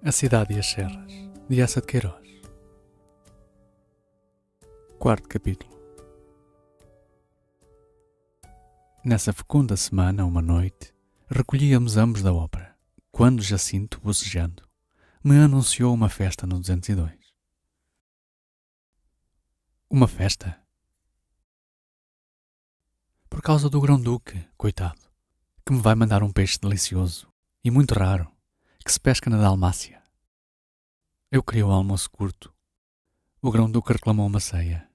A Cidade e as Serras, de Eça de Queiroz. Quarto capítulo. Nessa fecunda semana, uma noite, recolhíamos ambos da ópera, quando Jacinto, bocejando, me anunciou uma festa no 202. Uma festa? Por causa do Grão-Duque, coitado, que me vai mandar um peixe delicioso e muito raro, que se pesca na Dalmácia. Eu queria um almoço curto. O Grão-Duque reclamou uma ceia.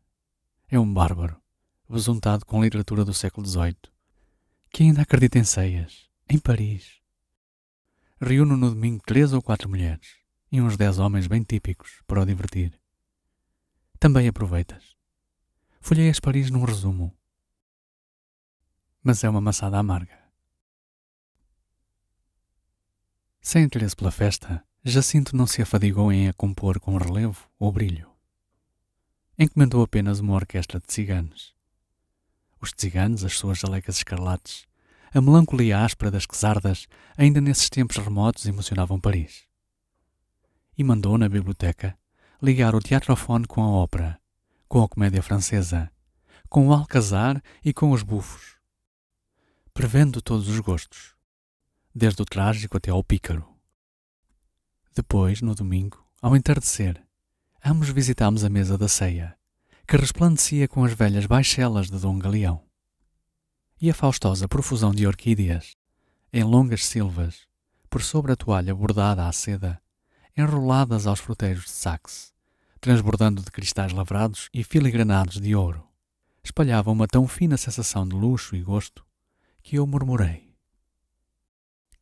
É um bárbaro, besuntado com literatura do século XVIII, que ainda acredita em ceias, em Paris. Reúno no domingo 3 ou 4 mulheres e uns 10 homens bem típicos para o divertir. Também aproveitas. Folheias Paris num resumo. Mas é uma maçada amarga. Sem interesse pela festa, Jacinto não se afadigou em a compor com relevo ou brilho. Encomendou apenas uma orquestra de ciganos. Os ciganos, as suas jalecas escarlates, a melancolia áspera das quesardas, ainda nesses tempos remotos emocionavam Paris. E mandou na biblioteca ligar o teatrofone com a ópera, com a comédia francesa, com o alcazar e com os bufos, prevendo todos os gostos, desde o trágico até ao pícaro. Depois, no domingo, ao entardecer, ambos visitámos a mesa da ceia, que resplandecia com as velhas baixelas de Dom Galeão, e a faustosa profusão de orquídeas, em longas silvas, por sobre a toalha bordada à seda, enroladas aos fruteiros de Saxe, transbordando de cristais lavrados e filigranados de ouro, espalhavam uma tão fina sensação de luxo e gosto, que eu murmurei: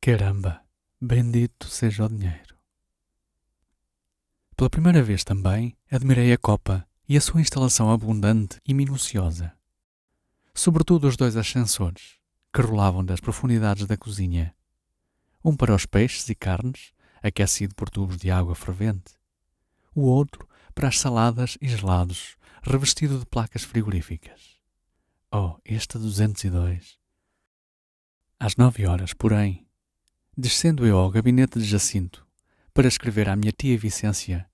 caramba, bendito seja o dinheiro. Pela primeira vez também admirei a copa e a sua instalação abundante e minuciosa. Sobretudo os 2 ascensores, que rolavam das profundidades da cozinha. Um para os peixes e carnes, aquecido por tubos de água fervente. O outro para as saladas e gelados, revestido de placas frigoríficas. Oh, este 202! Às 9 horas, porém, descendo eu ao gabinete de Jacinto para escrever à minha tia Vicência,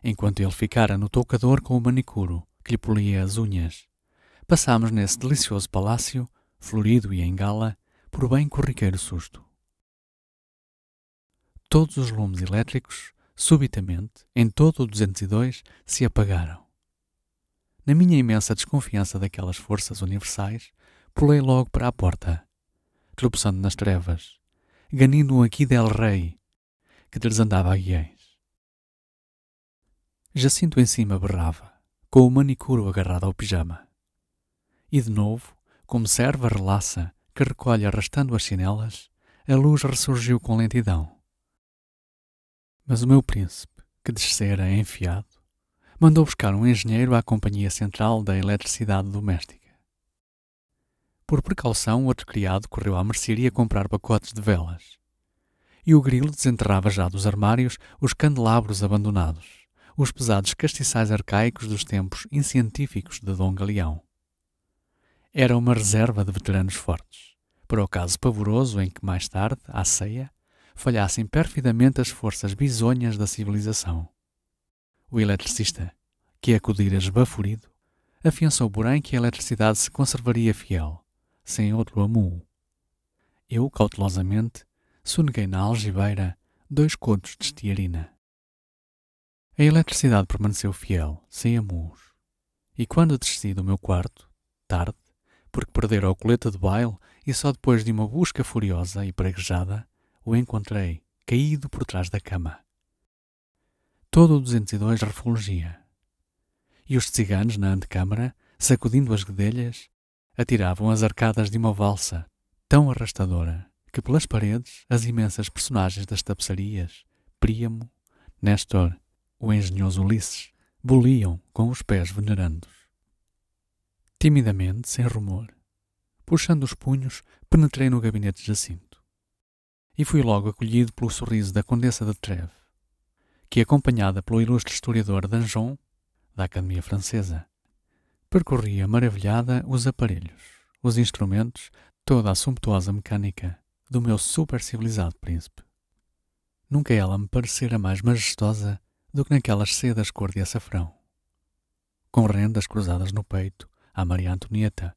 enquanto ele ficara no toucador com o manicuro que lhe polia as unhas, passámos nesse delicioso palácio, florido e em gala, por bem corriqueiro susto. Todos os lumes elétricos, subitamente, em todo o 202, se apagaram. Na minha imensa desconfiança daquelas forças universais, pulei logo para a porta, tropeçando nas trevas, ganindo um aqui del rei, que desandava a guiés. Jacinto em cima berrava, com o manicuro agarrado ao pijama. E de novo, como serva relaça que recolhe arrastando as chinelas, a luz ressurgiu com lentidão. Mas o meu príncipe, que descera enfiado, mandou buscar um engenheiro à Companhia Central da Eletricidade Doméstica. Por precaução, outro criado correu à mercearia comprar pacotes de velas. E o grilo desenterrava já dos armários os candelabros abandonados, os pesados castiçais arcaicos dos tempos incientíficos de Dom Galeão. Era uma reserva de veteranos fortes, para o caso pavoroso em que mais tarde, à ceia, falhassem perfidamente as forças bisonhas da civilização. O eletricista, que acudira esbaforido, afiançou, porém, que a eletricidade se conservaria fiel, sem outro amuo. Eu, cautelosamente, soneguei na algibeira 2 contos de estearina. A eletricidade permaneceu fiel, sem amuos, e quando desci do meu quarto, tarde, porque perdera o colete de baile e só depois de uma busca furiosa e praguejada, o encontrei, caído por trás da cama. Todo o 202 refulgia, e os ciganos na antecâmara, sacudindo as guedelhas, atiravam as arcadas de uma valsa tão arrastadora que pelas paredes as imensas personagens das tapeçarias, Príamo, Néstor, o engenhoso Ulisses, boliam com os pés venerandos. Timidamente, sem rumor, puxando os punhos, penetrei no gabinete de Jacinto. E fui logo acolhido pelo sorriso da Condessa de Trèves, que, acompanhada pelo ilustre historiador Danjon, da Academia Francesa, percorria maravilhada os aparelhos, os instrumentos, toda a sumptuosa mecânica do meu super-civilizado príncipe. Nunca ela me parecera mais majestosa do que naquelas sedas cor de açafrão, com rendas cruzadas no peito, à Maria Antonieta,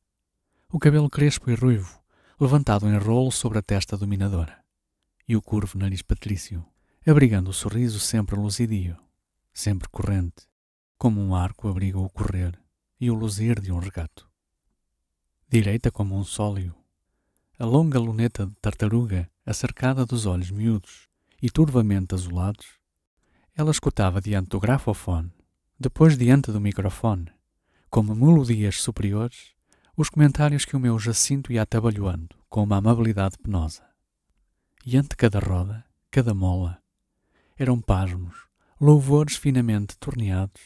o cabelo crespo e ruivo, levantado em rolo sobre a testa dominadora, e o curvo nariz patrício, abrigando o sorriso sempre luzidio, sempre corrente, como um arco abriga o correr e o luzir de um regato. Direita como um sólio, a longa luneta de tartaruga acercada dos olhos miúdos e turvamente azulados, ela escutava diante do grafofone, depois diante do microfone, como melodias superiores, os comentários que o meu Jacinto ia atabalhoando com uma amabilidade penosa. E ante cada roda, cada mola, eram pasmos, louvores finamente torneados,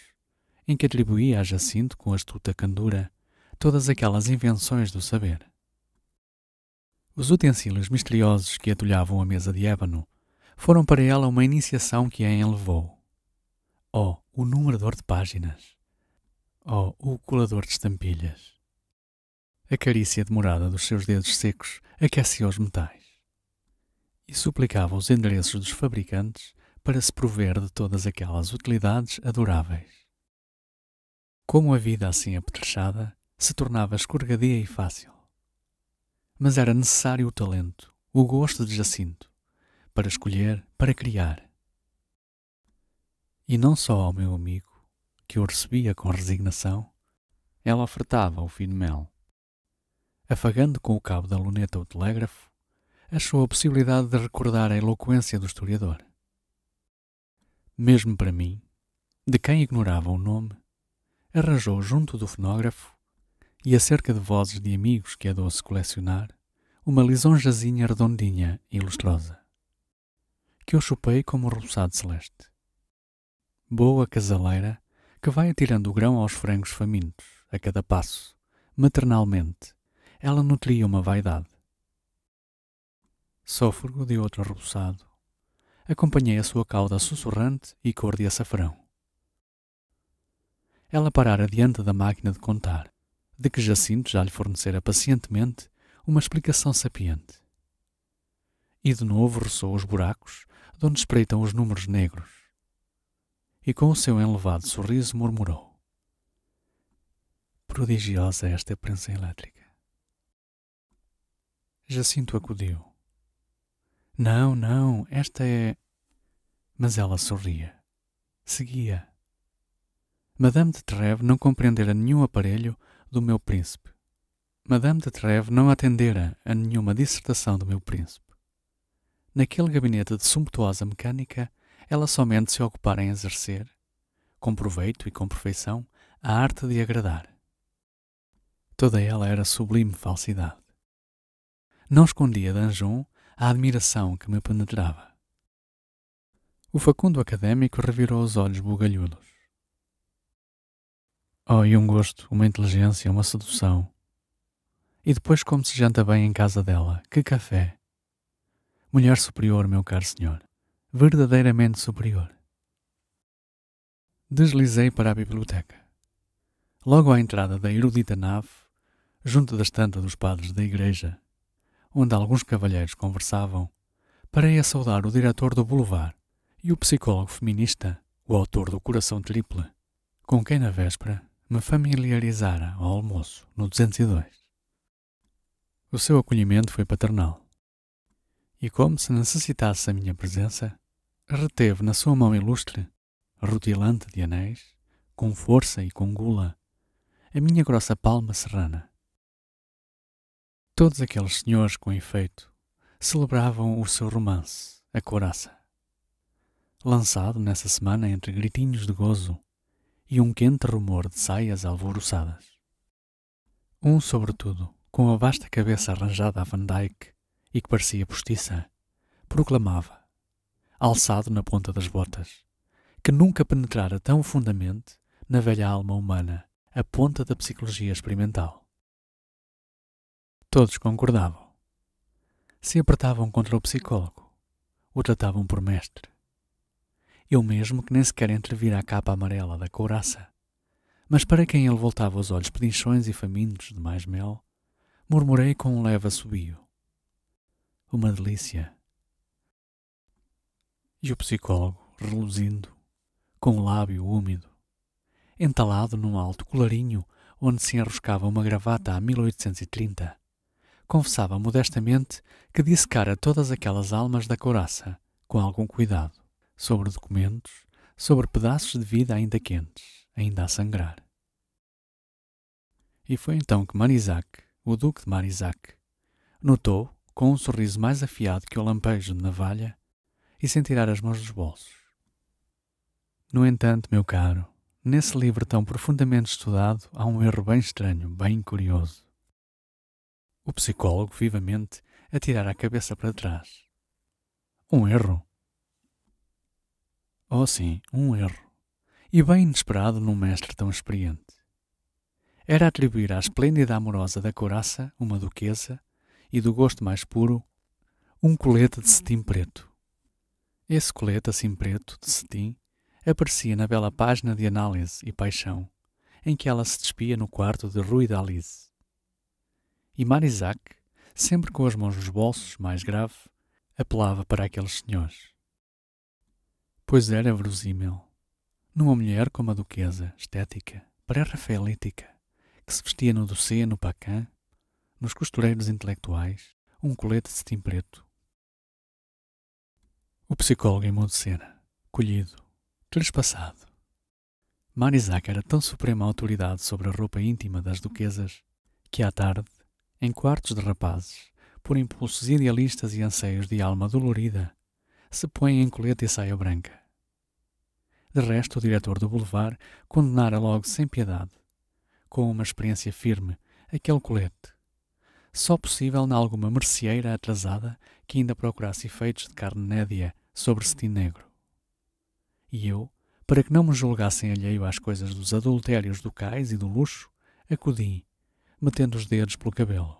em que atribuía a Jacinto, com astuta candura, todas aquelas invenções do saber. Os utensílios misteriosos que atulhavam a mesa de ébano foram para ela uma iniciação que a enlevou. Oh, o numerador de páginas! Oh, o colador de estampilhas! A carícia demorada dos seus dedos secos aquecia os metais e suplicava os endereços dos fabricantes para se prover de todas aquelas utilidades adoráveis. Como a vida assim apetrechada se tornava escorregadia e fácil. Mas era necessário o talento, o gosto de Jacinto, para escolher, para criar. E não só ao meu amigo, que o recebia com resignação, ela ofertava o fino mel. Afagando com o cabo da luneta o telégrafo, achou a possibilidade de recordar a eloquência do historiador. Mesmo para mim, de quem ignorava o nome, arranjou junto do fonógrafo e acerca de vozes de amigos que andou a se colecionar, uma lisonjazinha redondinha e lustrosa, que eu chupei como um roçado celeste. Boa casaleira que vai atirando o grão aos frangos famintos, a cada passo, maternalmente, ela nutria uma vaidade. Sôfrego de outro arreboçado, acompanhei a sua cauda sussurrante e cor de açafrão. Ela parara diante da máquina de contar, de que Jacinto já lhe fornecera pacientemente uma explicação sapiente. E de novo roçou os buracos de onde espreitam os números negros. E com o seu enlevado sorriso murmurou: prodigiosa esta prensa elétrica. Jacinto acudiu. Não, não, esta é... Mas ela sorria. Seguia. Madame de Trèves não compreendera nenhum aparelho do meu príncipe. Madame de Trèves não atendera a nenhuma dissertação do meu príncipe. Naquele gabinete de sumptuosa mecânica, ela somente se ocupara em exercer, com proveito e com perfeição, a arte de agradar. Toda ela era sublime falsidade. Não escondia de Anjou a admiração que me penetrava. O facundo académico revirou os olhos bugalhudos. Oh, e um gosto, uma inteligência, uma sedução. E depois como se janta bem em casa dela, que café! Mulher superior, meu caro senhor, verdadeiramente superior. Deslizei para a biblioteca. Logo à entrada da erudita nave, junto da estante dos padres da igreja, onde alguns cavalheiros conversavam, parei a saudar o diretor do Boulevard e o psicólogo feminista, o autor do Coração Triple, com quem na véspera me familiarizara ao almoço no 202. O seu acolhimento foi paternal. E como se necessitasse a minha presença, reteve na sua mão ilustre, rutilante de anéis, com força e com gula, a minha grossa palma serrana. Todos aqueles senhores, com efeito, celebravam o seu romance, a couraça, lançado nessa semana entre gritinhos de gozo e um quente rumor de saias alvoroçadas. Um, sobretudo, com a vasta cabeça arranjada a Van Dyck e que parecia postiça, proclamava, alçado na ponta das botas, que nunca penetrara tão fundamente na velha alma humana a ponta da psicologia experimental. Todos concordavam. Se apertavam contra o psicólogo, o tratavam por mestre. Eu mesmo que nem sequer entrevira a capa amarela da couraça, mas para quem ele voltava os olhos pedinchões e famintos de mais mel, murmurei com um leve assobio. Uma delícia. E o psicólogo, reluzindo, com o lábio úmido, entalado num alto colarinho onde se enroscava uma gravata a 1830, confessava modestamente que dissecara todas aquelas almas da couraça, com algum cuidado, sobre documentos, sobre pedaços de vida ainda quentes, ainda a sangrar. E foi então que Marisac, o Duque de Marisac, notou, com um sorriso mais afiado que o lampejo de navalha, e sem tirar as mãos dos bolsos. No entanto, meu caro, nesse livro tão profundamente estudado há um erro bem estranho, bem curioso. O psicólogo, vivamente, a tirar a cabeça para trás. Um erro? Oh sim, um erro. E bem inesperado num mestre tão experiente. Era atribuir à esplêndida amorosa da couraça, uma duquesa, e do gosto mais puro, um colete de cetim preto. Esse colete assim preto, de cetim, aparecia na bela página de análise e paixão, em que ela se despia no quarto de Rui d'Alice. E Marisac, sempre com as mãos nos bolsos, mais grave, apelava para aqueles senhores. Pois era verosímil. Numa mulher como a duquesa, estética, pré-rafaelítica, que se vestia no dossiê, no paquin, nos costureiros intelectuais, um colete de cetim preto. O psicólogo emudecera, colhido, trespassado. Marisac era tão suprema autoridade sobre a roupa íntima das duquesas que, à tarde, em quartos de rapazes, por impulsos idealistas e anseios de alma dolorida, se põe em colete e saia branca. De resto, o diretor do Boulevard condenara logo sem piedade, com uma experiência firme, aquele colete, só possível na alguma merceeira atrasada que ainda procurasse efeitos de carne nédia sobre cetim negro. E eu, para que não me julgassem alheio às coisas dos adultérios do cais e do luxo, acudi, metendo os dedos pelo cabelo.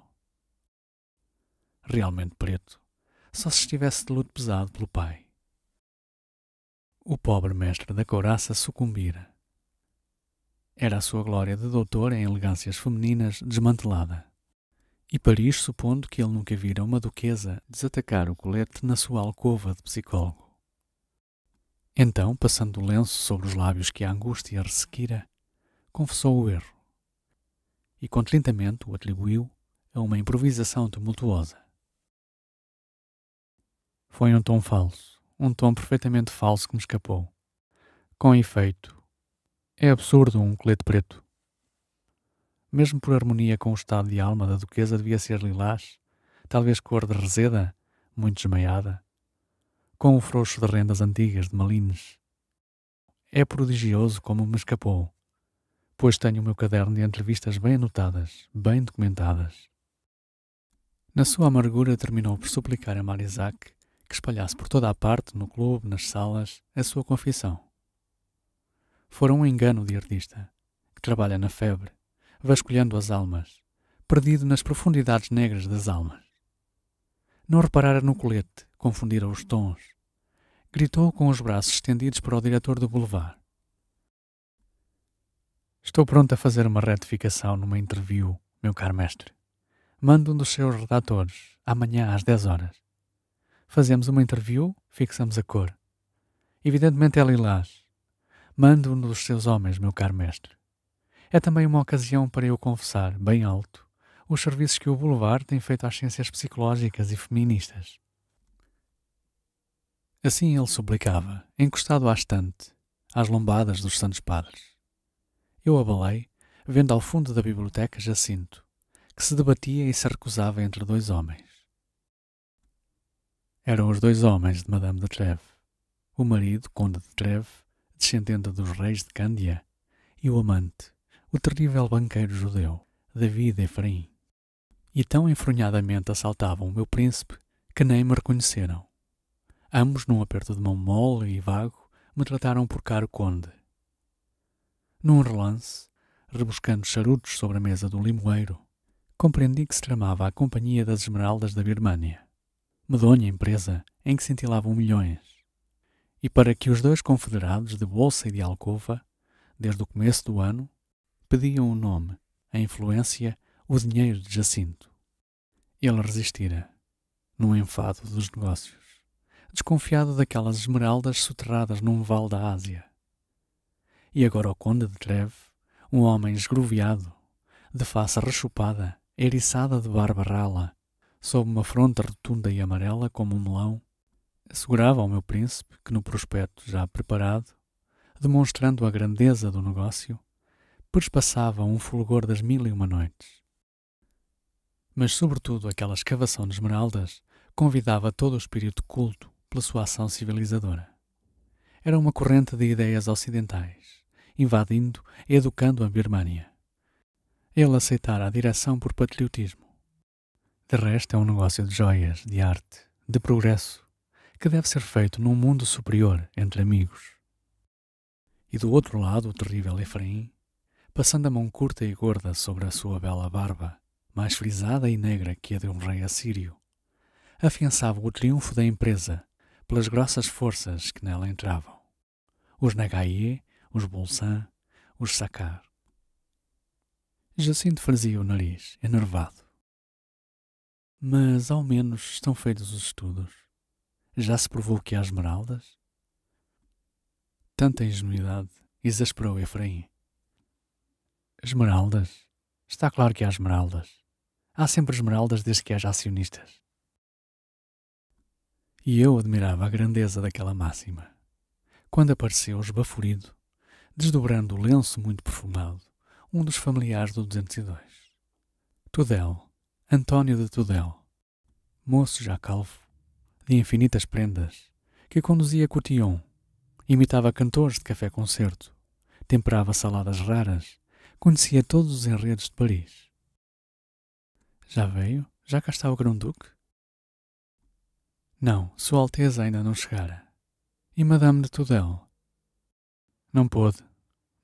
Realmente preto, só se estivesse de luto pesado pelo pai. O pobre mestre da couraça sucumbira. Era a sua glória de doutor em elegâncias femininas desmantelada. E Paris supondo que ele nunca vira uma duquesa desatacar o colete na sua alcova de psicólogo. Então, passando o lenço sobre os lábios que a angústia ressequira, confessou o erro. E contritamente o atribuiu a uma improvisação tumultuosa. Foi um tom falso, um tom perfeitamente falso que me escapou. Com efeito, é absurdo um colete preto. Mesmo por harmonia com o estado de alma da duquesa devia ser lilás, talvez cor de reseda, muito desmaiada, com o frouxo de rendas antigas de malines. É prodigioso como me escapou, pois tenho o meu caderno de entrevistas bem anotadas, bem documentadas. Na sua amargura terminou por suplicar a Marisac que espalhasse por toda a parte, no clube, nas salas, a sua confissão. Fora um engano de artista, que trabalha na febre, vasculhando as almas, perdido nas profundidades negras das almas. Não reparara no colete, confundira os tons. Gritou com os braços estendidos para o diretor do Boulevard. Estou pronto a fazer uma retificação numa interview, meu caro mestre. Mando um dos seus redatores, amanhã às 10 horas. Fazemos uma interview, fixamos a cor. Evidentemente é lilás. Mando um dos seus homens, meu caro mestre. É também uma ocasião para eu confessar, bem alto, os serviços que o Boulevard tem feito às ciências psicológicas e feministas. Assim ele suplicava, encostado à estante, às lombadas dos santos padres. Eu abalei, vendo ao fundo da biblioteca Jacinto, que se debatia e se recusava entre dois homens. Eram os dois homens de Madame de Trèves, o marido, conde de Trèves, descendente dos reis de Cândia, e o amante, o terrível banqueiro judeu, David Efraim. E tão enfronhadamente assaltavam o meu príncipe que nem me reconheceram. Ambos, num aperto de mão mole e vago, me trataram por caro conde. Num relance, rebuscando charutos sobre a mesa do limoeiro, compreendi que se tramava a Companhia das Esmeraldas da Birmânia, medonha empresa em que cintilavam milhões, e para que os dois confederados de bolsa e de alcova, desde o começo do ano, pediam o nome, a influência, o dinheiro de Jacinto. Ele resistira, num enfado dos negócios, desconfiado daquelas esmeraldas soterradas num vale da Ásia. E agora o conde de Trèves, um homem esgroviado, de face rechupada, eriçada de barba rala, sob uma fronte rotunda e amarela como um melão, assegurava ao meu príncipe que no prospecto já preparado, demonstrando a grandeza do negócio, perspassava um fulgor das 1001 noites. Mas sobretudo aquela escavação de esmeraldas convidava todo o espírito culto pela sua ação civilizadora. Era uma corrente de ideias ocidentais, invadindo e educando a Birmânia. Ele aceitara a direção por patriotismo. De resto, é um negócio de joias, de arte, de progresso, que deve ser feito num mundo superior, entre amigos. E do outro lado, o terrível Efraim, passando a mão curta e gorda sobre a sua bela barba, mais frisada e negra que a de um rei assírio, afiançava o triunfo da empresa pelas grossas forças que nela entravam. Os Nagaie, os Bolsan, os Sakar. Jacinto franzia o nariz, enervado. Mas ao menos estão feitos os estudos. Já se provou que há esmeraldas? Tanta ingenuidade exasperou Efraim. Esmeraldas? Está claro que há esmeraldas. Há sempre esmeraldas desde que haja acionistas. E eu admirava a grandeza daquela máxima. Quando apareceu esbaforido, desdobrando o lenço muito perfumado, um dos familiares do 202. Tudel, António de Tudel, moço já calvo, de infinitas prendas, que conduzia cotillon, imitava cantores de café-concerto, temperava saladas raras, conhecia todos os enredos de Paris. Já veio? Já cá está o Grão-Duque? Não, Sua Alteza ainda não chegara. E Madame de Tudel? Não pôde.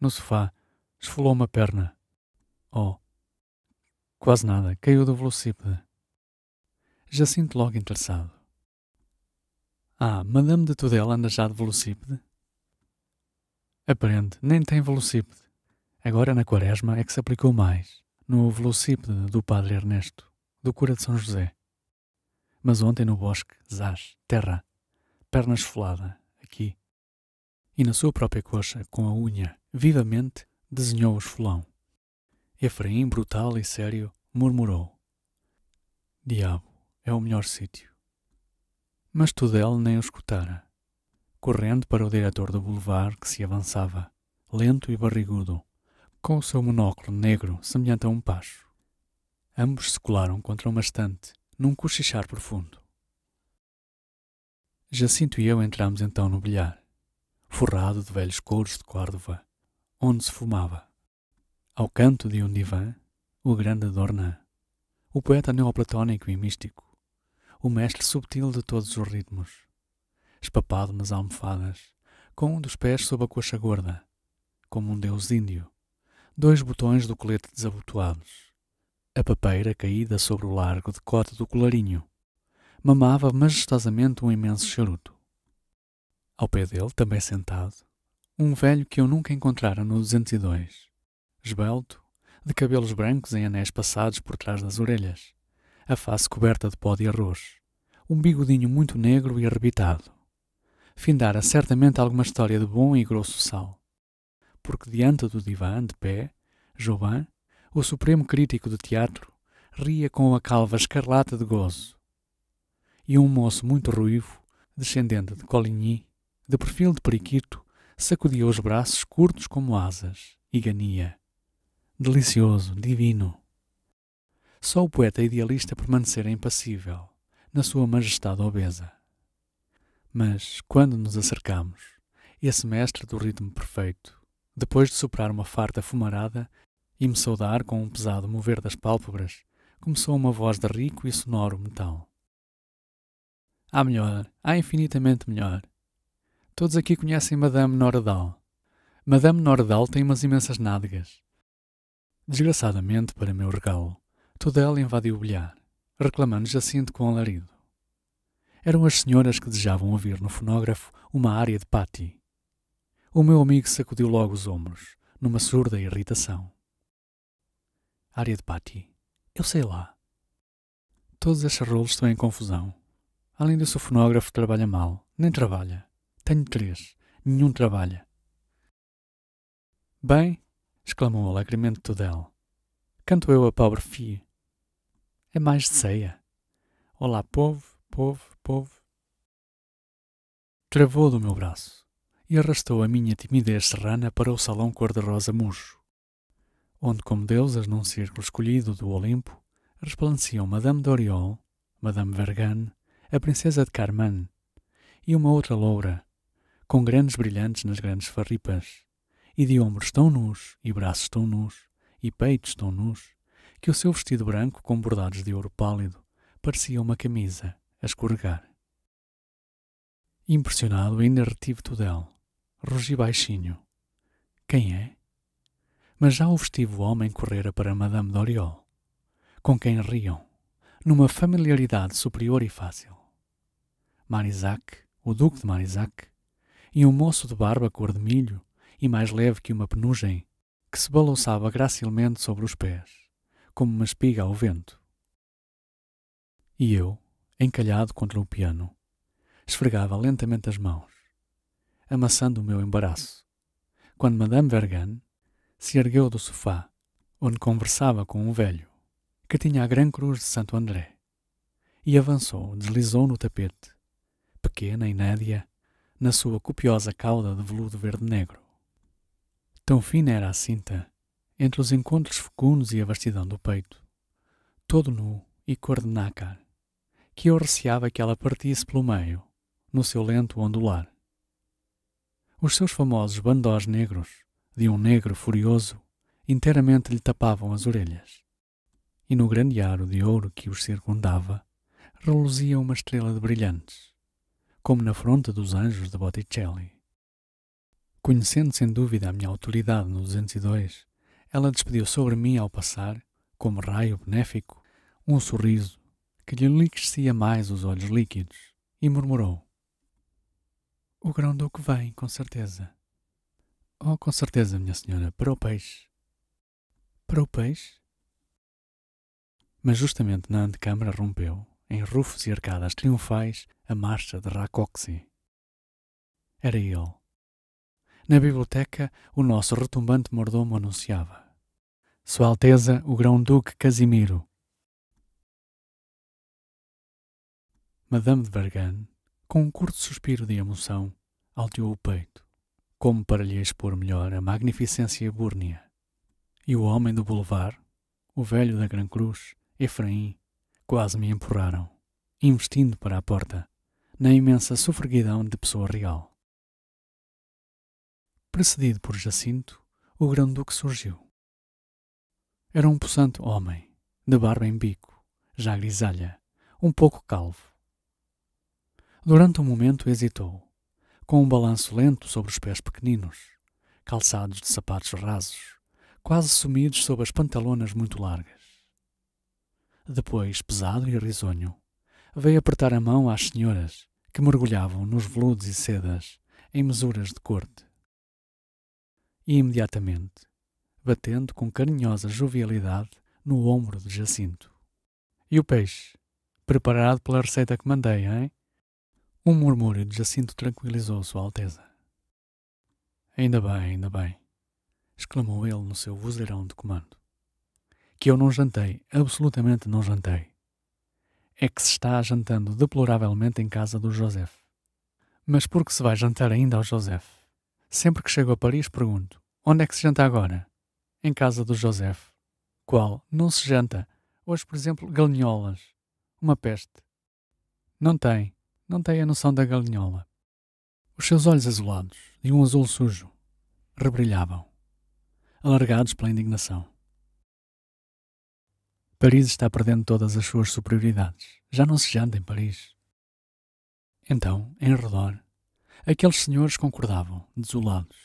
No sofá, esfolou uma perna. Oh, quase nada, caiu do velocípede. Jacinto logo interessado. Ah, Madame de Tudel anda já de velocípede? Aprende, nem tem velocípede. Agora na quaresma é que se aplicou mais, no velocípede do padre Ernesto, do cura de São José. Mas ontem no bosque, zás, terra, perna esfolada, aqui. E na sua própria coxa, com a unha, vivamente, desenhou o esfolão. Efraim, brutal e sério, murmurou. Diabo, é o melhor sítio. Mas Tudel nem o escutara. Correndo para o diretor do boulevard que se avançava, lento e barrigudo, com o seu monóculo negro semelhante a um pacho. Ambos se colaram contra uma estante, num cochichar profundo. Jacinto e eu entramos então no bilhar, forrado de velhos couros de Córdoba, onde se fumava. Ao canto de um divã, o grande Dornan, o poeta neoplatónico e místico, o mestre subtil de todos os ritmos, espapado nas almofadas, com um dos pés sob a coxa gorda, como um deus índio, 2 botões do colete desabotoados, a papeira caída sobre o largo decote do colarinho, mamava majestosamente um imenso charuto. Ao pé dele, também sentado, um velho que eu nunca encontrara no 202, esbelto, de cabelos brancos em anéis passados por trás das orelhas, a face coberta de pó de arroz, um bigodinho muito negro e arrebitado. Findara certamente alguma história de bom e grosso sal, porque diante do divã, de pé, Jobin, o supremo crítico de teatro, ria com a calva escarlata de gozo. E um moço muito ruivo, descendente de Coligny, de perfil de periquito, sacudia os braços curtos como asas, e gania. Delicioso, divino. Só o poeta idealista permanecera impassível, na sua majestade obesa. Mas, quando nos acercamos, esse mestre do ritmo perfeito, depois de soprar uma farta fumarada e me saudar com um pesado mover das pálpebras, começou uma voz de rico e sonoro metal. Há melhor, há infinitamente melhor. Todos aqui conhecem Madame Noredal. Madame Noredal tem umas imensas nádegas. Desgraçadamente, para meu regalo, Tudel invadiu o bilhar, reclamando Jacinto com alarido. Eram as senhoras que desejavam ouvir no fonógrafo uma área de Patti. O meu amigo sacudiu logo os ombros, numa surda irritação. Área de Patti? Eu sei lá. Todos estes rolos estão em confusão. Além disso, o fonógrafo trabalha mal. Nem trabalha. Tenho 3. Nenhum trabalha. Bem, exclamou alegremente Tudel. Canto eu a pobre fia. É mais de ceia. Olá, povo, povo, povo. Travou do meu braço e arrastou a minha timidez serrana para o salão cor-de-rosa murcho, onde, como deusas num círculo escolhido do Olimpo, resplandeciam Madame Doriol, Madame Vergane, a princesa de Carman e uma outra loura, com grandes brilhantes nas grandes farripas, e de ombros tão nus, e braços tão nus, e peitos tão nus, que o seu vestido branco com bordados de ouro pálido parecia uma camisa a escorregar. Impressionado, ainda retive Tudel. Rugi baixinho. Quem é? Mas já o festivo homem correra para Madame Doriol, com quem riam, numa familiaridade superior e fácil. Marisac, o duque de Marisac, e um moço de barba cor de milho e mais leve que uma penugem, que se balouçava gracilmente sobre os pés, como uma espiga ao vento. E eu, encalhado contra o piano, esfregava lentamente as mãos, amassando o meu embaraço, quando Madame Vergane se ergueu do sofá, onde conversava com um velho, que tinha a grande cruz de Santo André, e avançou, deslizou no tapete, pequena e nédia, na sua copiosa cauda de veludo verde-negro. Tão fina era a cinta, entre os encontros fecundos e a vastidão do peito, todo nu e cor de nácar, que eu receava que ela partisse pelo meio, no seu lento ondular. Os seus famosos bandós negros, de um negro furioso, inteiramente lhe tapavam as orelhas, e no grande aro de ouro que os circundava, reluzia uma estrela de brilhantes, como na fronte dos anjos de Botticelli. Conhecendo sem dúvida a minha autoridade no 202, ela despediu sobre mim ao passar, como raio benéfico, um sorriso que lhe enriquecia mais os olhos líquidos, e murmurou: O grão-duque vem, com certeza. Oh, com certeza, minha senhora, para o peixe. Para o peixe? Mas justamente na antecâmara rompeu, em rufos e arcadas triunfais, a marcha de Rákóczi. Era ele. Na biblioteca, o nosso retumbante mordomo anunciava: Sua Alteza, o Grão-Duque Casimiro. Madame de Vergane, com um curto suspiro de emoção, alteou o peito, como para lhe expor melhor a magnificência búrnea. E o homem do boulevard, o velho da Gran Cruz, Efraim, quase me empurraram, investindo para a porta, na imensa sofreguidão de pessoa real. Precedido por Jacinto, o Grão-Duque surgiu. Era um possante homem, de barba em bico, já grisalha, um pouco calvo. Durante um momento hesitou, com um balanço lento sobre os pés pequeninos, calçados de sapatos rasos, quase sumidos sob as pantalonas muito largas. Depois, pesado e risonho, veio apertar a mão às senhoras que mergulhavam nos veludos e sedas em mesuras de corte. E imediatamente, batendo com carinhosa jovialidade no ombro de Jacinto. E o peixe, preparado pela receita que mandei, hein? Um murmúrio de Jacinto tranquilizou Sua Alteza. Ainda bem, exclamou ele no seu vozeirão de comando. Que eu não jantei, absolutamente não jantei. É que se está jantando deploravelmente em casa do Joseph. Mas por que se vai jantar ainda ao Joseph? Sempre que chego a Paris pergunto, onde é que se janta agora? Em casa do Joseph. Qual? Não se janta. Hoje, por exemplo, galinholas. Uma peste. Não tem a noção da galinhola. Os seus olhos azulados, de um azul sujo, rebrilhavam, alargados pela indignação. Paris está perdendo todas as suas superioridades. Já não se janta em Paris. Então, em redor, aqueles senhores concordavam, desolados.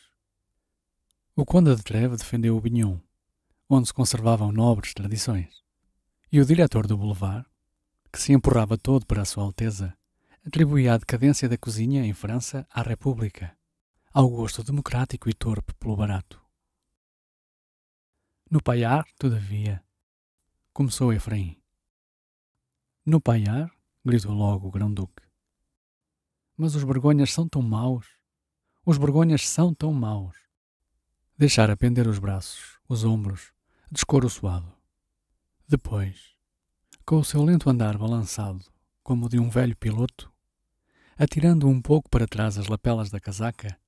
O conde de Trèves defendeu o Bignon, onde se conservavam nobres tradições. E o diretor do boulevard, que se empurrava todo para a Sua Alteza, atribuía a decadência da cozinha em França à República, ao gosto democrático e torpe pelo barato. No Paiar, todavia, começou Efraim. No Paiar, gritou logo o grão-duque. Mas os Borgonhas são tão maus. Os Borgonhas são tão maus. Deixara pender os braços, os ombros, descoroçoado. Depois, com o seu lento andar balançado, como o de um velho piloto, atirando um pouco para trás as lapelas da casaca,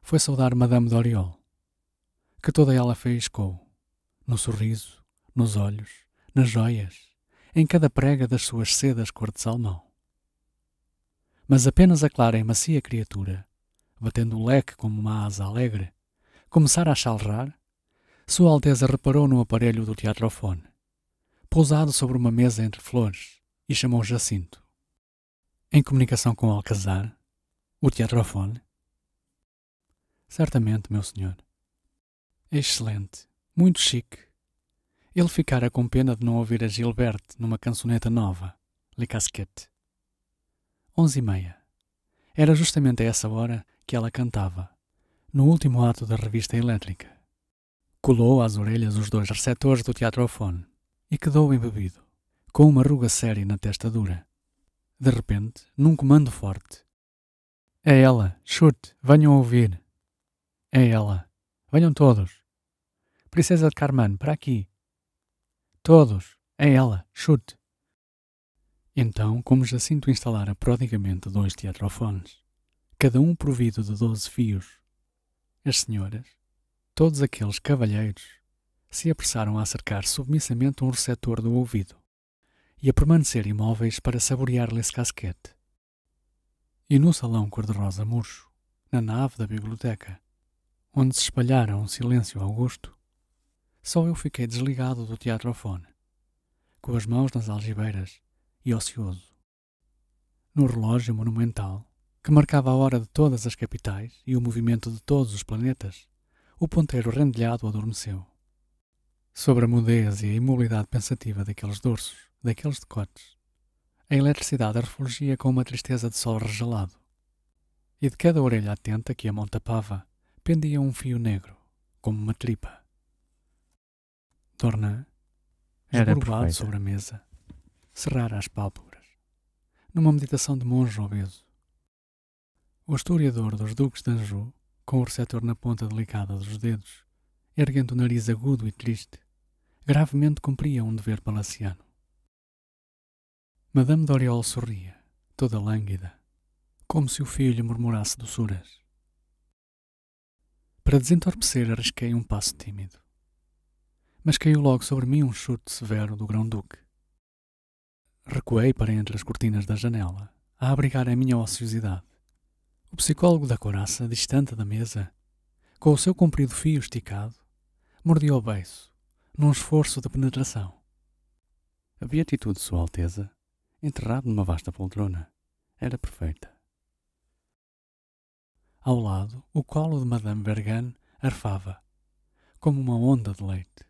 foi saudar Madame Doriol, que toda ela faiscou, no sorriso, nos olhos, nas joias, em cada prega das suas sedas cor de salmão. Mas apenas a clara e macia criatura, batendo o leque como uma asa alegre, começara a chalrar, Sua Alteza reparou no aparelho do teatrofone, pousado sobre uma mesa entre flores, e chamou Jacinto. Em comunicação com Alcazar, o teatrofone? Certamente, meu senhor. Excelente, muito chique. Ele ficara com pena de não ouvir a Gilberte numa cançoneta nova, Le Casquette. 11h30. Era justamente a essa hora que ela cantava, no último ato da revista elétrica. Colou às orelhas os 2 receptores do teatrofone e quedou embebido, com uma ruga séria na testa dura. De repente, num comando forte. É ela, chute, venham ouvir. É ela, venham todos. Princesa de Carman, para aqui. Todos, é ela, chute. Então, como Jacinto instalara prodigamente 2 teatrofones, cada um provido de 12 fios, as senhoras, todos aqueles cavalheiros, se apressaram a acercar submissamente um receptor do ouvido e a permanecer imóveis para saborear-lhe esse casquete. E no salão cor-de-rosa murcho, na nave da biblioteca, onde se espalhara um silêncio augusto, só eu fiquei desligado do teatrofone, com as mãos nas algibeiras e ocioso. No relógio monumental, que marcava a hora de todas as capitais e o movimento de todos os planetas, o ponteiro rendilhado adormeceu. Sobre a mudez e a imobilidade pensativa daqueles dorsos, daqueles decotes, a eletricidade refulgia com uma tristeza de sol regelado, e de cada orelha atenta que a mão tapava, pendia um fio negro, como uma tripa. Dornan, esboroado sobre a mesa, cerrara as pálpebras, numa meditação de monge obeso. O historiador dos Duques de Anjou, com o receptor na ponta delicada dos dedos, erguendo o nariz agudo e triste, gravemente cumpria um dever palaciano. Madame Doriol sorria, toda lânguida, como se o fio lhe murmurasse doçuras. Para desentorpecer arrisquei um passo tímido, mas caiu logo sobre mim um chute severo do grão-duque. Recuei para entre as cortinas da janela, a abrigar a minha ociosidade. O psicólogo da couraça, distante da mesa, com o seu comprido fio esticado, mordia o beiço, num esforço de penetração. A beatitude de Sua Alteza, enterrado numa vasta poltrona, era perfeita. Ao lado, o colo de Madame Vergane arfava, como uma onda de leite.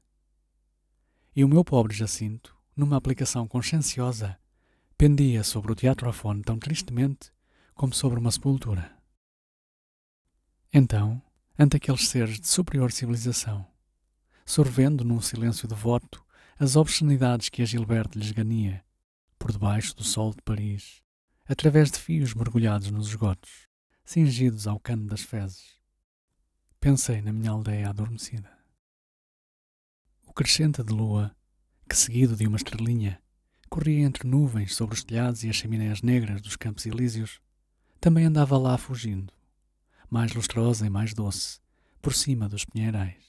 E o meu pobre Jacinto, numa aplicação conscienciosa, pendia sobre o teatrofone tão tristemente como sobre uma sepultura. Então, ante aqueles seres de superior civilização, sorvendo num silêncio devoto as obscenidades que a Gilberte lhes gania, por debaixo do sol de Paris, através de fios mergulhados nos esgotos, cingidos ao cano das fezes, pensei na minha aldeia adormecida. O crescente de lua, que seguido de uma estrelinha, corria entre nuvens sobre os telhados e as chaminés negras dos Campos Elíseos, também andava lá fugindo, mais lustrosa e mais doce, por cima dos pinheirais.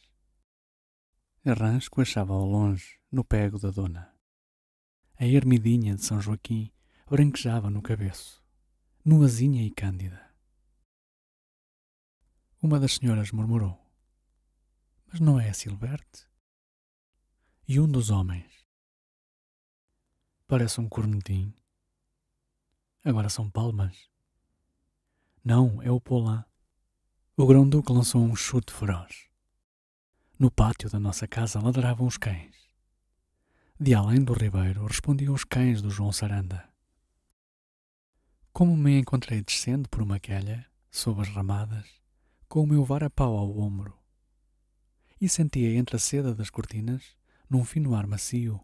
A rã escoachava ao longe, no pego da dona. A ermidinha de São Joaquim branquejava no cabeço, nuazinha e cândida. Uma das senhoras murmurou: mas não é a Gilberte? E um dos homens: parece um cornetim. Agora são palmas. Não, é o Paulin. O grão-duque lançou um chute feroz. No pátio da nossa casa ladravam os cães. De além do ribeiro respondiam os cães do João Saranda. Como me encontrei descendo por uma quelha, sob as ramadas, com o meu varapau ao ombro, e sentia entre a seda das cortinas, num fino ar macio,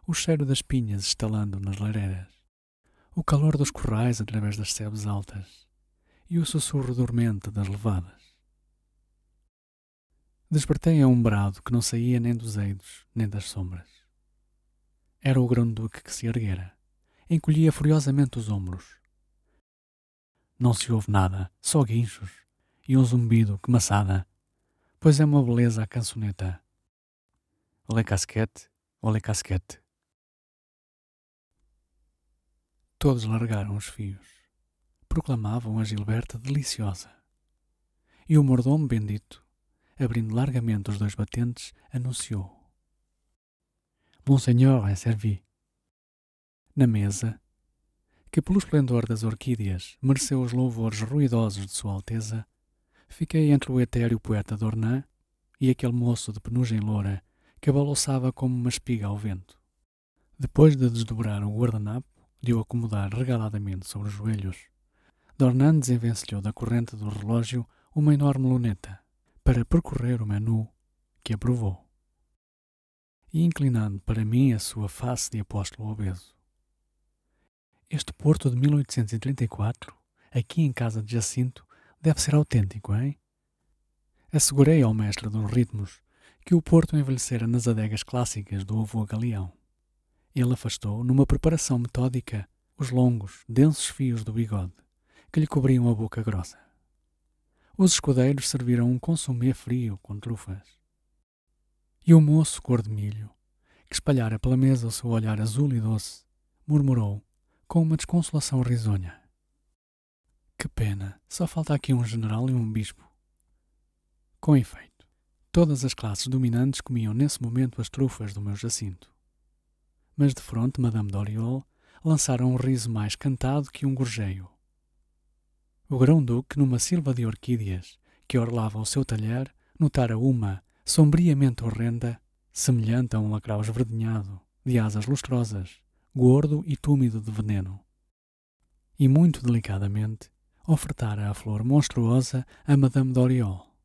o cheiro das pinhas estalando nas lareiras, o calor dos corrais através das sebes altas e o sussurro dormente das levadas. Despertei a um brado que não saía nem dos eidos, nem das sombras. Era o grão-duque que se erguera, encolhia furiosamente os ombros. Não se ouve nada, só guinchos e um zumbido que maçada, pois é uma beleza a cançoneta. Olé casquete, olé casquete. Todos largaram os fios, proclamavam a Gilberta deliciosa. E o mordomo bendito, abrindo largamente os 2 batentes, anunciou: Monseigneur é servi. Na mesa, que pelo esplendor das orquídeas mereceu os louvores ruidosos de Sua Alteza, fiquei entre o etéreo poeta Dornan e aquele moço de penugem loura que balouçava como uma espiga ao vento. Depois de desdobrar o guardanapo, de o acomodar regaladamente sobre os joelhos, Dornan desenvencilhou da corrente do relógio uma enorme luneta para percorrer o menu que aprovou. E inclinando para mim a sua face de apóstolo obeso: Este Porto de 1834, aqui em casa de Jacinto, deve ser autêntico, hein? Assegurei ao mestre dos ritmos que o Porto envelhecera nas adegas clássicas do avô Galeão. Ele afastou, numa preparação metódica, os longos, densos fios do bigode que lhe cobriam a boca grossa. Os escudeiros serviram um consumé frio com trufas. E o moço cor de milho, que espalhara pela mesa o seu olhar azul e doce, murmurou, com uma desconsolação risonha: Que pena, só falta aqui um general e um bispo. Com efeito, todas as classes dominantes comiam nesse momento as trufas do meu Jacinto. Mas de fronte Madame d'Oriol lançara um riso mais cantado que um gorjeio. O grão-duque, numa silva de orquídeas que orlava o seu talher, notara uma, sombriamente horrenda, semelhante a um lacrau esverdinhado, de asas lustrosas, gordo e túmido de veneno. E muito delicadamente ofertara a flor monstruosa a Madame d'Oriol,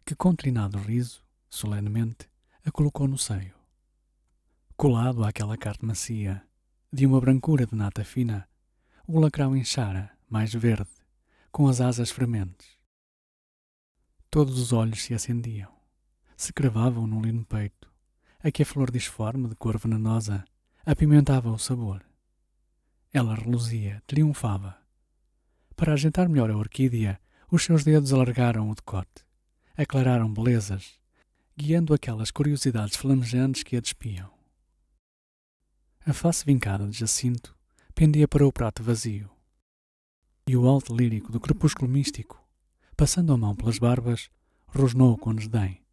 que com trinado riso, solenemente, a colocou no seio. Colado àquela carne macia, de uma brancura de nata fina, o lacrau inchara, mais verde, com as asas frementes. Todos os olhos se acendiam, se cravavam no lino peito, a que a flor disforme, de cor venenosa, apimentava o sabor. Ela reluzia, triunfava. Para agitar melhor a orquídea, os seus dedos alargaram o decote, aclararam belezas, guiando aquelas curiosidades flamejantes que a despiam. A face vincada de Jacinto pendia para o prato vazio, e o alto lírico do crepúsculo místico, passando a mão pelas barbas, rosnou com desdém: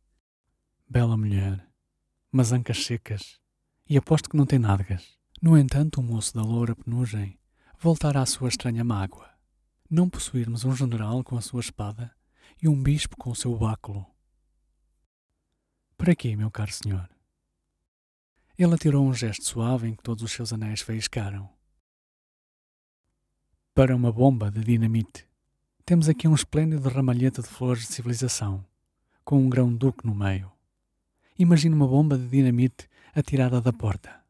Bela mulher, mas ancas secas, e aposto que não tem nádegas. No entanto, o moço da loura penugem voltara à sua estranha mágoa: não possuirmos um general com a sua espada e um bispo com o seu báculo. Para quê, meu caro senhor? Ele atirou um gesto suave em que todos os seus anéis faiscaram. Para uma bomba de dinamite. Temos aqui um esplêndido ramalhete de flores de civilização, com um grão-duque no meio. Imagine uma bomba de dinamite atirada da porta.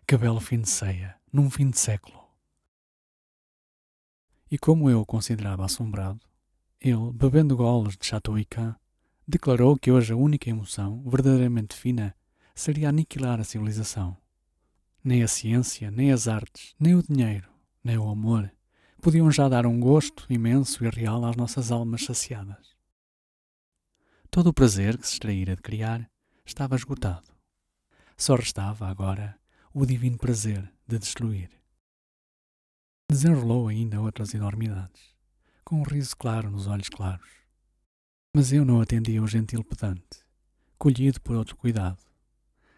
Que belo fim de ceia, num fim de século. E como eu o considerava assombrado, ele, bebendo goles de Chateaubriand, declarou que hoje a única emoção, verdadeiramente fina, seria aniquilar a civilização. Nem a ciência, nem as artes, nem o dinheiro, nem o amor podiam já dar um gosto imenso e real às nossas almas saciadas. Todo o prazer que se extraíra de criar estava esgotado. Só restava, agora, o divino prazer de destruir. Desenrolou ainda outras enormidades, com um riso claro nos olhos claros. Mas eu não atendia ao gentil pedante, colhido por outro cuidado,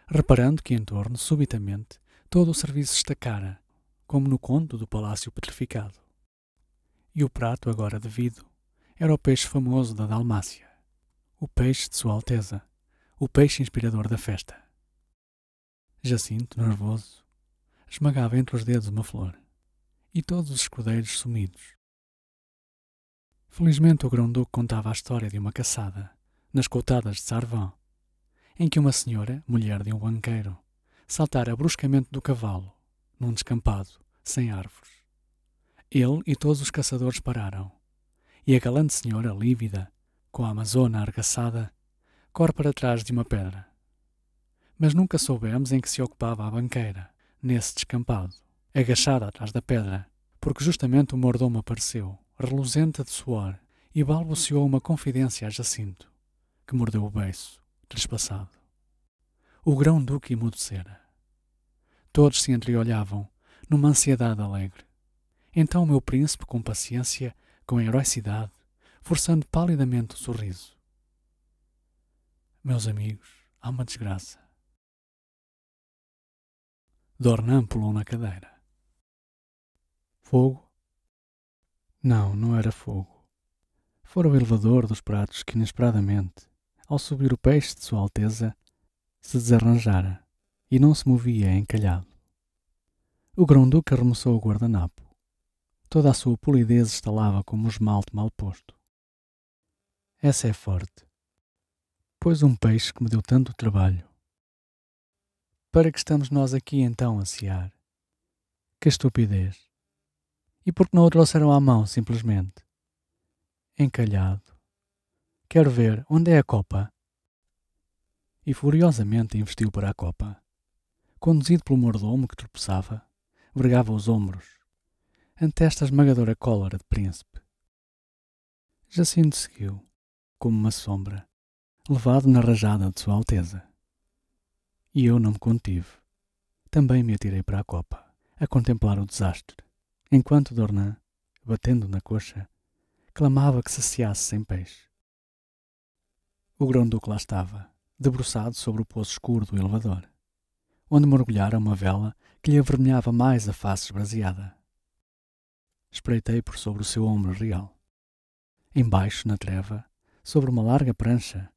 reparando que em torno, subitamente, todo o serviço estacara, como no conto do palácio petrificado. E o prato agora devido era o peixe famoso da Dalmácia, o peixe de Sua Alteza, o peixe inspirador da festa. Jacinto, nervoso, esmagava entre os dedos uma flor, e todos os escudeiros sumidos. Felizmente o grão-duque contava a história de uma caçada, nas coutadas de Sarvan, em que uma senhora, mulher de um banqueiro, saltara bruscamente do cavalo, num descampado, sem árvores. Ele e todos os caçadores pararam, e a galante senhora, lívida, com a amazona arregaçada, corre para trás de uma pedra. Mas nunca soubemos em que se ocupava a banqueira, nesse descampado, agachada atrás da pedra, porque justamente o mordomo apareceu, reluzente de suor, e balbuciou uma confidência a Jacinto, que mordeu o beiço, trespassado. O grão-duque emudecera. Todos se entreolhavam, numa ansiedade alegre. Então o meu príncipe, com paciência, com heroicidade, forçando palidamente o sorriso. Meus amigos, há uma desgraça. Dornan pulou na cadeira. Fogo? Não, não era fogo. Fora o elevador dos pratos que, inesperadamente, ao subir o peixe de Sua Alteza, se desarranjara e não se movia encalhado. O grão-duque arremessou o guardanapo. Toda a sua polidez estalava como um esmalte mal posto. Essa é forte. Pois um peixe que me deu tanto trabalho. Para que estamos nós aqui então a cear? Que estupidez! E por que não o trouxeram à mão, simplesmente? Encalhado. Quero ver, onde é a copa? E furiosamente investiu para a copa. Conduzido pelo mordomo que tropeçava, vergava os ombros, ante esta esmagadora cólera de príncipe. Jacinto seguiu, como uma sombra, levado na rajada de Sua Alteza. E eu não me contive. Também me atirei para a copa, a contemplar o desastre, enquanto Dornan, batendo na coxa, clamava que saciasse sem peixe. O grão-duque lá estava, debruçado sobre o poço escuro do elevador, onde mergulhara uma vela que lhe avermelhava mais a face esbraseada. Espreitei por sobre o seu ombro real. Embaixo, na treva, sobre uma larga prancha,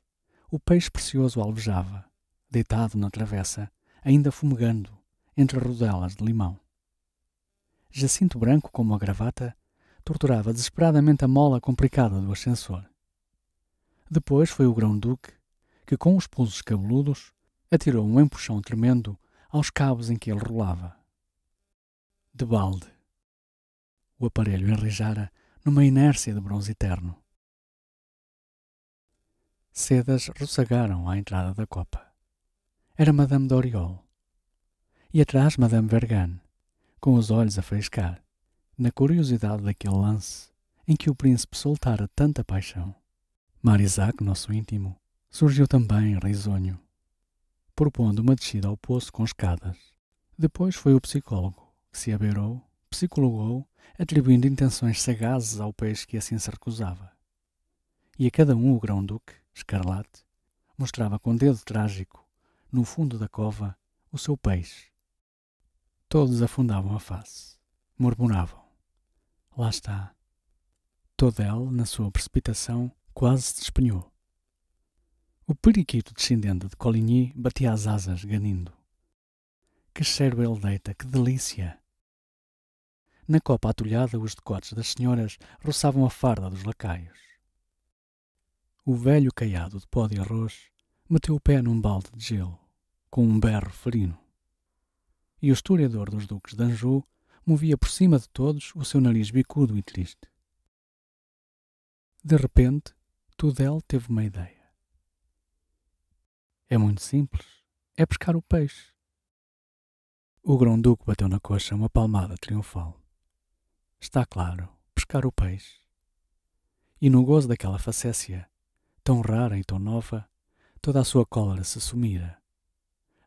o peixe precioso alvejava, deitado na travessa, ainda fumegando, entre rodelas de limão. Jacinto, branco como a gravata, torturava desesperadamente a mola complicada do ascensor. Depois foi o grão-duque que, com os pulsos cabeludos, atirou um empuxão tremendo aos cabos em que ele rolava. De balde. O aparelho enrijara numa inércia de bronze eterno. Sedas roçagaram à entrada da copa. Era Madame d'Oriol. E atrás Madame Vergane, com os olhos a faiscar, na curiosidade daquele lance em que o príncipe soltara tanta paixão. Marisac, nosso íntimo, surgiu também risonho, propondo uma descida ao poço com escadas. Depois foi o psicólogo, que se abeirou, psicologou, atribuindo intenções sagazes ao peixe que assim se recusava. E a cada um o grão-duque, escarlate, mostrava com dedo trágico, no fundo da cova, o seu peixe. Todos afundavam a face, murmuravam. Lá está. Todo ela, na sua precipitação, quase se despenhou. O periquito descendente de Coligny batia as asas, ganindo. Que cheiro ele deita, que delícia! Na copa atulhada, os decotes das senhoras roçavam a farda dos lacaios. O velho caiado de pó de arroz meteu o pé num balde de gelo, com um berro ferino. E o historiador dos duques de Anjou movia por cima de todos o seu nariz bicudo e triste. De repente, Tudel teve uma ideia. É muito simples. É pescar o peixe. O grão-duque bateu na coxa uma palmada triunfal. Está claro, pescar o peixe. E no gozo daquela facécia, tão rara e tão nova, toda a sua cólera se sumira.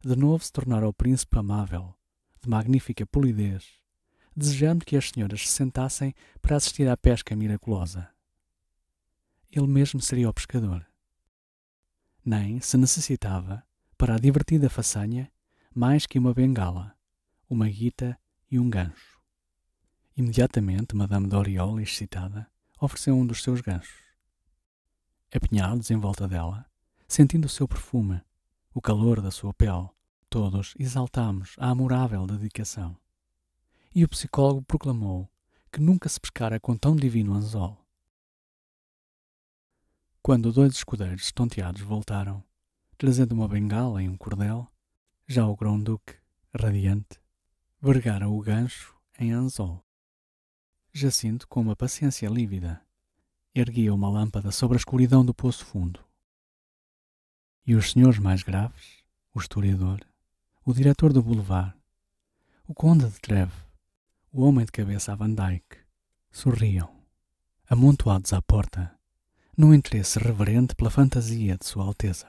De novo se tornara o príncipe amável, de magnífica polidez, desejando que as senhoras se sentassem para assistir à pesca miraculosa. Ele mesmo seria o pescador. Nem se necessitava, para a divertida façanha, mais que uma bengala, uma guita e um gancho. Imediatamente Madame d'Oriol, excitada, ofereceu um dos seus ganchos. Apinhados em volta dela, sentindo o seu perfume, o calor da sua pele, todos exaltámos a amorável dedicação. E o psicólogo proclamou que nunca se pescara com tão divino anzol. Quando dois escudeiros estonteados voltaram, trazendo uma bengala e um cordel, já o grão-duque, radiante, vergara o gancho em anzol. Jacinto, com uma paciência lívida, erguia uma lâmpada sobre a escuridão do poço fundo. E os senhores mais graves, o historiador, o diretor do boulevard, o conde de Trèves, o homem de cabeça a Van Dyck, sorriam, amontoados à porta, num interesse reverente pela fantasia de Sua Alteza.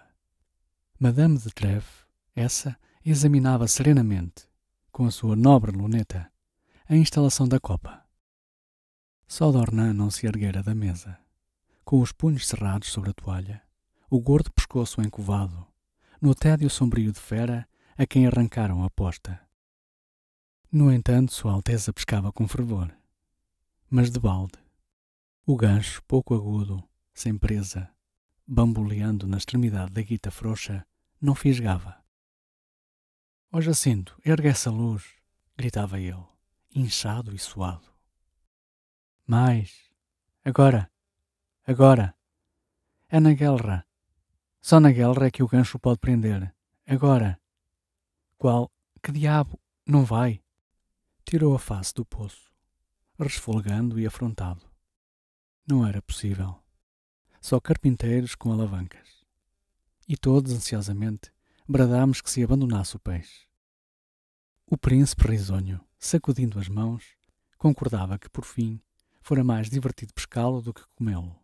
Madame de Trèves, essa, examinava serenamente, com a sua nobre luneta, a instalação da copa. Só Dornan não se erguera da mesa, com os punhos cerrados sobre a toalha, o gordo pescoço encovado, no tédio sombrio de fera a quem arrancaram a posta. No entanto, Sua Alteza pescava com fervor, mas de balde. O gancho, pouco agudo, sem presa, bamboleando na extremidade da guita frouxa, não fisgava. «Ó Jacinto, ergue essa luz!» gritava ele, inchado e suado. «Mais! Agora! Agora! É na guelra! Só na guelra é que o gancho pode prender. Agora!» «Qual? Que diabo? Não vai?» Tirou a face do poço, resfolgando e afrontado. Não era possível. Só carpinteiros com alavancas. E todos, ansiosamente, bradámos que se abandonasse o peixe. O príncipe risonho, sacudindo as mãos, concordava que, por fim, fora mais divertido pescá-lo do que comê-lo.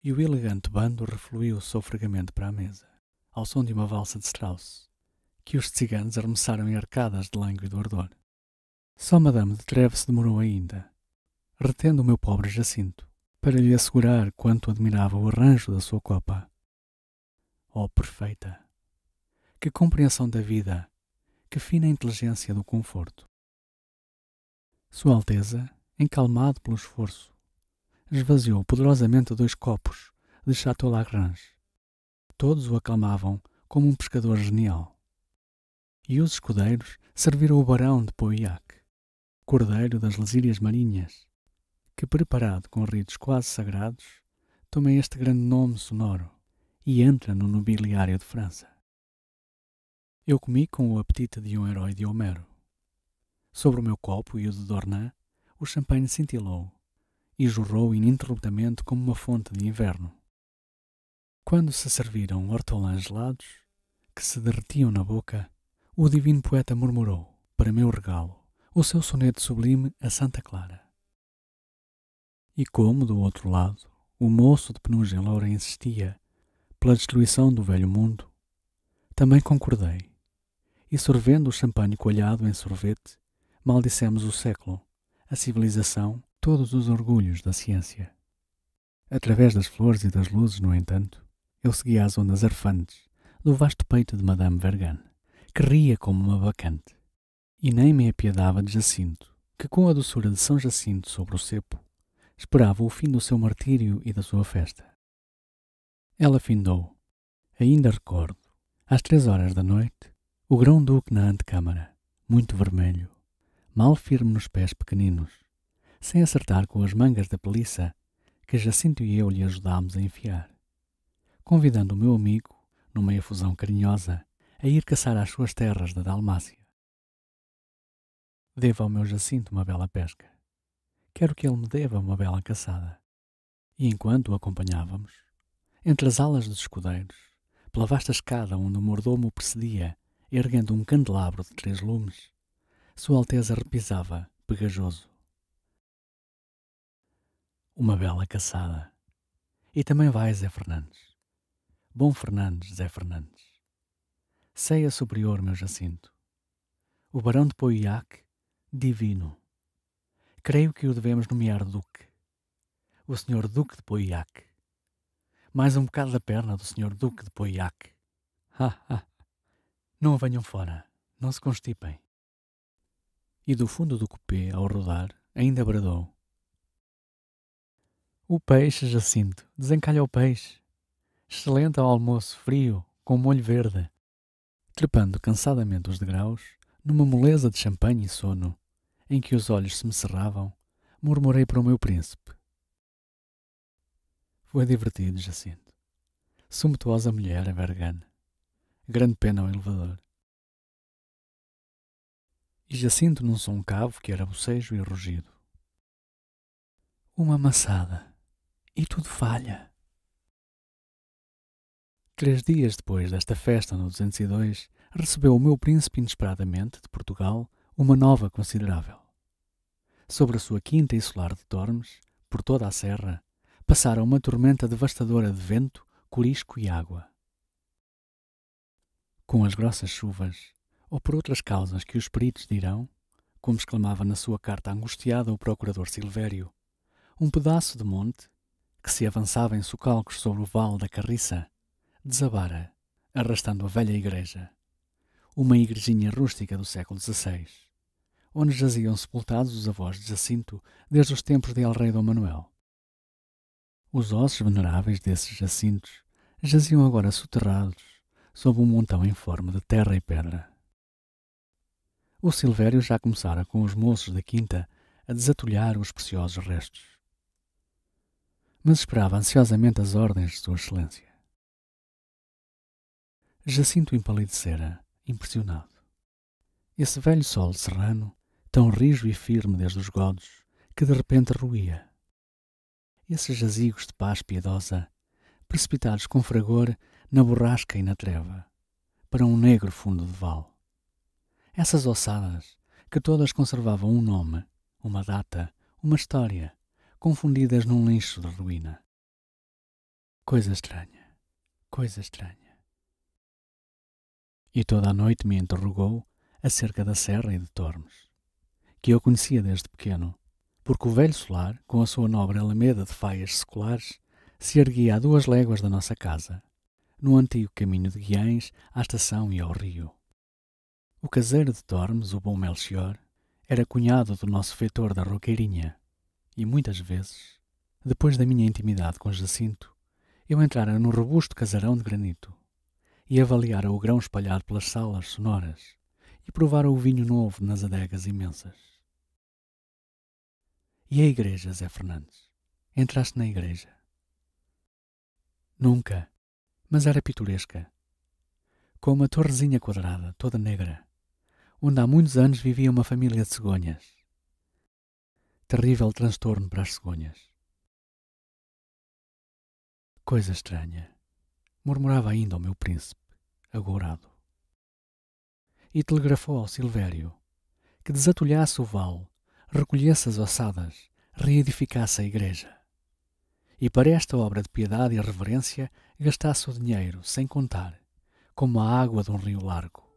E o elegante bando refluiu sofregamente para a mesa, ao som de uma valsa de Strauss, que os ciganos arremessaram em arcadas de lânguido ardor. Só Madame de Trèves se demorou ainda, retendo o meu pobre Jacinto, para lhe assegurar quanto admirava o arranjo da sua copa. Oh, perfeita! Que compreensão da vida! Que fina inteligência do conforto! Sua Alteza, encalmado pelo esforço, esvaziou poderosamente 2 copos de Chateau Lagrange. Todos o aclamavam como um pescador genial. E os escudeiros serviram o barão de Pauillac, cordeiro das lesírias marinhas, que, preparado com ritos quase sagrados, toma este grande nome sonoro e entra no nobiliário de França. Eu comi com o apetite de um herói de Homero. Sobre o meu copo e o de Dornan, o champanhe cintilou e jorrou ininterruptamente como uma fonte de inverno. Quando se serviram hortolãs gelados, que se derretiam na boca, o divino poeta murmurou, para meu regalo, o seu soneto sublime a Santa Clara. E como, do outro lado, o moço de penugem loura insistia pela destruição do velho mundo, também concordei, e sorvendo o champanhe coalhado em sorvete, maldissemos o século, a civilização, todos os orgulhos da ciência. Através das flores e das luzes, no entanto, eu seguia as ondas arfantes do vasto peito de Madame Vergane, que ria como uma bacante, e nem me apiedava de Jacinto, que com a doçura de São Jacinto sobre o cepo, esperava o fim do seu martírio e da sua festa. Ela findou. Ainda recordo, às 3 horas da noite, o grão-duque na antecâmara, muito vermelho, mal firme nos pés pequeninos, sem acertar com as mangas da peliça que Jacinto e eu lhe ajudámos a enfiar, convidando o meu amigo, numa efusão carinhosa, a ir caçar às suas terras da Dalmácia. Devo ao meu Jacinto uma bela pesca. Quero que ele me deva uma bela caçada. E enquanto o acompanhávamos, entre as alas dos escudeiros, pela vasta escada onde o mordomo o precedia, erguendo um candelabro de 3 lumes, Sua Alteza repisava, pegajoso: uma bela caçada. E também vai, Zé Fernandes. Bom Fernandes, Zé Fernandes. Ceia superior, meu Jacinto. O barão de Pauillac, divino. Creio que o devemos nomear Duque. O senhor Duque de Pauillac. Mais um bocado da perna do senhor Duque de Pauillac. Ha, ha. Não venham fora. Não se constipem. E do fundo do cupê, ao rodar, ainda bradou: o peixe, Jacinto. Desencalha o peixe. Excelente ao almoço, frio, com molho verde. Trepando cansadamente os degraus, numa moleza de champanhe e sono, em que os olhos se me cerravam, murmurei para o meu príncipe: foi divertido, Jacinto. Sumptuosa mulher, a Vergane. Grande pena ao elevador. E Jacinto num som cavo que era bocejo e rugido. Uma maçada. E tudo falha. 3 dias depois desta festa no 202, recebeu o meu príncipe inesperadamente, de Portugal, uma nova considerável. Sobre a sua quinta insular de Tormes, por toda a serra, passara uma tormenta devastadora de vento, corisco e água. Com as grossas chuvas, ou por outras causas que os peritos dirão, como exclamava na sua carta angustiada o procurador Silvério, um pedaço de monte, que se avançava em socalcos sobre o vale da Carriça, desabara, arrastando a velha igreja, uma igrejinha rústica do século XVI, onde jaziam sepultados os avós de Jacinto desde os tempos de El Rei Dom Manuel. Os ossos veneráveis desses Jacintos jaziam agora soterrados sob um montão em forma de terra e pedra. O Silvério já começara com os moços da quinta a desatulhar os preciosos restos, mas esperava ansiosamente as ordens de Sua Excelência. Jacinto empalidecera, impressionado. Esse velho sol serrano, tão rijo e firme desde os godos, que de repente ruía. Esses jazigos de paz piedosa, precipitados com fragor na borrasca e na treva, para um negro fundo de vale. Essas ossadas, que todas conservavam um nome, uma data, uma história, confundidas num lixo de ruína. Coisa estranha, coisa estranha. E toda a noite me interrogou acerca da serra e de Tormes, que eu conhecia desde pequeno, porque o velho solar, com a sua nobre alameda de faias seculares, se erguia a 2 léguas da nossa casa, no antigo caminho de Guiães à estação e ao rio. O caseiro de Tormes, o bom Melchior, era cunhado do nosso feitor da Roqueirinha, e muitas vezes, depois da minha intimidade com Jacinto, eu entrara no robusto casarão de granito e avaliara o grão espalhado pelas salas sonoras e provara o vinho novo nas adegas imensas. E a igreja, Zé Fernandes? Entraste na igreja? Nunca, mas era pitoresca, com uma torrezinha quadrada, toda negra, onde há muitos anos vivia uma família de cegonhas. Terrível transtorno para as cegonhas. Coisa estranha, murmurava ainda o meu príncipe, agourado. E telegrafou ao Silvério que desatulhasse o vale, recolhesse as ossadas, reedificasse a igreja. E para esta obra de piedade e reverência gastasse o dinheiro, sem contar, como a água de um rio largo.